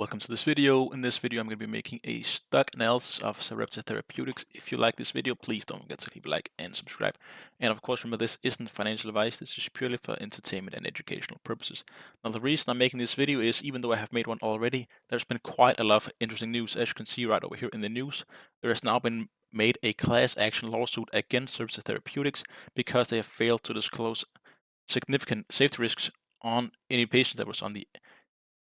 Welcome to this video. In this video, I'm going to be making a stock analysis of Serepta Therapeutics. If you like this video, please don't forget to leave a like and subscribe. And of course, remember this isn't financial advice. This is purely for entertainment and educational purposes. Now, the reason I'm making this video is even though I have made one already, there's been quite a lot of interesting news. As you can see right over here in the news, there has now been made a class action lawsuit against Serepta Therapeutics because they have failed to disclose significant safety risks on any patient that was on the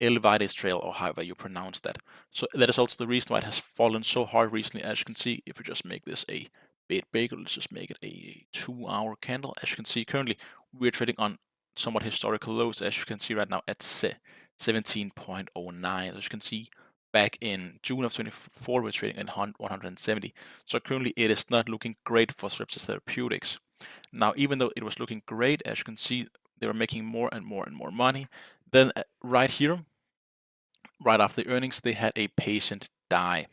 Elvides trail, or however you pronounce that. So that is also the reason why it has fallen so hard recently. As you can see, if we just make this a bit bigger, let's just make it a 2-hour candle. As you can see, currently we're trading on somewhat historical lows, as you can see right now at 17.09. As you can see, back in June of 24, we're trading at 170. So currently it is not looking great for Serepta Therapeutics. Now, even though it was looking great, as you can see, they were making more and more and more money. Then right here, right after the earnings, they had a patient die.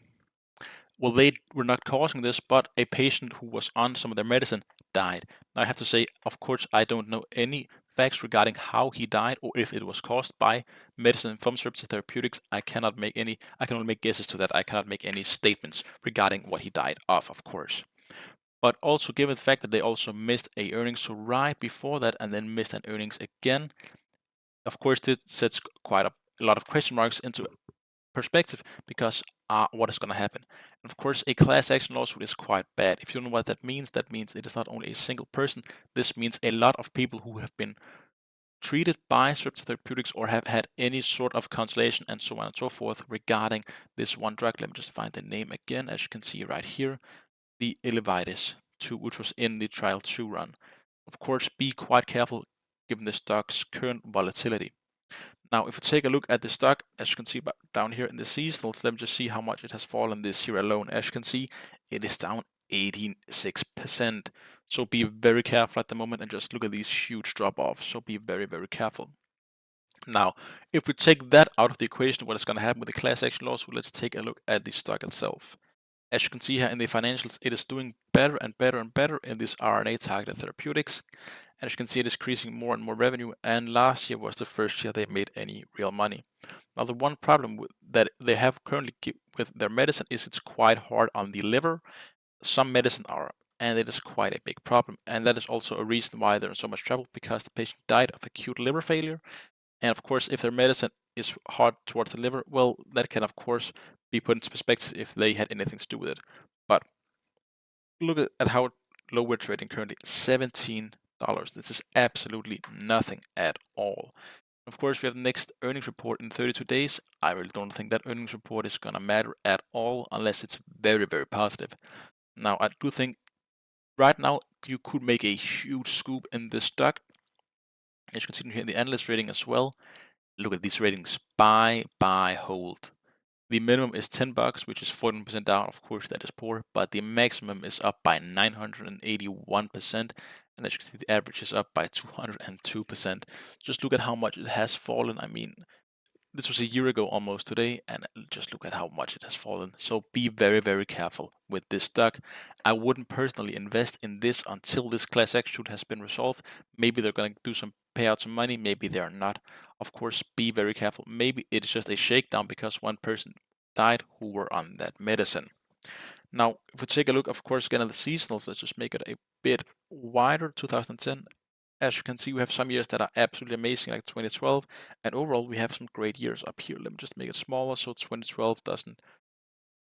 Well, they were not causing this, but a patient who was on some of their medicine died. Now, I have to say, of course, I don't know any facts regarding how he died or if it was caused by medicine from Serepta Therapeutics. I can only make guesses to that. I cannot make any statements regarding what he died of course. But also given the fact that they also missed a earnings so right before that and then missed an earnings again, of course, this sets quite a lot of question marks into perspective because what is going to happen? And of course, a class action lawsuit is quite bad. If you don't know what that means it is not only a single person. This means a lot of people who have been treated by Serepta Therapeutics or have had any sort of consultation and so on and so forth regarding this one drug. Let me just find the name again. As you can see right here, the Elevides 2, which was in the trial 2 run. Of course, be quite careful given the stock's current volatility. Now, if we take a look at the stock, as you can see down here in the seasonals, let me just see how much it has fallen this year alone. As you can see, it is down 86%. So be very careful at the moment and just look at these huge drop-offs. So be very, very careful. Now, if we take that out of the equation, what is going to happen with the class action lawsuit, let's take a look at the stock itself. As you can see here in the financials, it is doing better and better and better in this RNA-targeted therapeutics. And as you can see, it is increasing more and more revenue. And last year was the first year they made any real money. Now, the one problem that they have currently with their medicine is it's quite hard on the liver. Some medicine are, and it is quite a big problem. And that is also a reason why they're in so much trouble, because the patient died of acute liver failure. And of course, if their medicine is hard towards the liver, well, that can of course be put into perspective if they had anything to do with it. But look at how low we're trading currently, $17. This is absolutely nothing at all. Of course, we have the next earnings report in 32 days. I really don't think that earnings report is going to matter at all unless it's very, very positive. Now, I do think right now you could make a huge scoop in this stock. As you can see here in the analyst rating as well. Look at these ratings: buy, hold. The minimum is $10, which is 14% down. Of course, that is poor, but the maximum is up by 981%. And as you can see, the average is up by 202%. Just look at how much it has fallen. I mean, this was a year ago almost today, and just look at how much it has fallen. So be very, very careful with this stock. I wouldn't personally invest in this until this class action has been resolved. Maybe they're going to do some payout some money, maybe they're not. Of course, be very careful. Maybe it's just a shakedown because one person died who were on that medicine. Now, if we take a look, of course, again at the seasonals, let's just make it a bit wider. 2010. As you can see, we have some years that are absolutely amazing, like 2012, and overall we have some great years up here. Let me just make it smaller so 2012 doesn't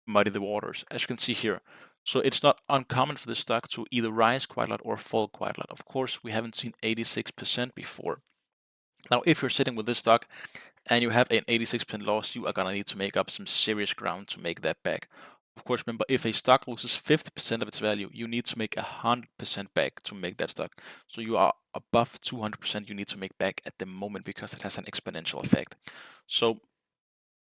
muddy the waters, as you can see here. So it's not uncommon for the stock to either rise quite a lot or fall quite a lot. Of course, we haven't seen 86% before. Now, if you're sitting with this stock and you have an 86% loss, you are going to need to make up some serious ground to make that back. Of course, remember, if a stock loses 50% of its value, you need to make 100% back to make that stock. So you are above 200% you need to make back at the moment because it has an exponential effect. So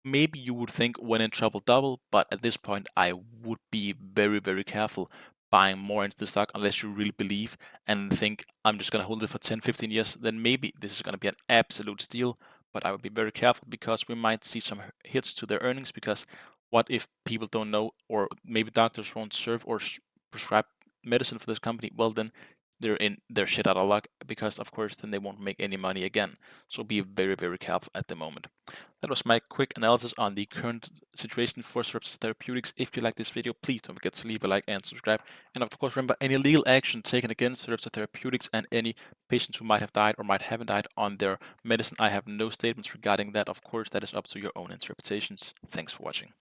maybe you would think when in trouble double, but at this point I would be very, very careful buying more into the stock unless you really believe and think I'm just going to hold it for 10-15 years. Then maybe this is going to be an absolute steal, but I would be very careful because we might see some hits to their earnings. Because what if people don't know, or maybe doctors won't serve or prescribe medicine for this company? Well, then they're shit out of luck, because of course then they won't make any money again. So be very, very careful at the moment. That was my quick analysis on the current situation for Serepta Therapeutics. If you like this video, please don't forget to leave a like and subscribe. And of course, remember, any legal action taken against Serepta Therapeutics and any patients who might have died or might haven't died on their medicine, I have no statements regarding that. Of course, that is up to your own interpretations. Thanks for watching.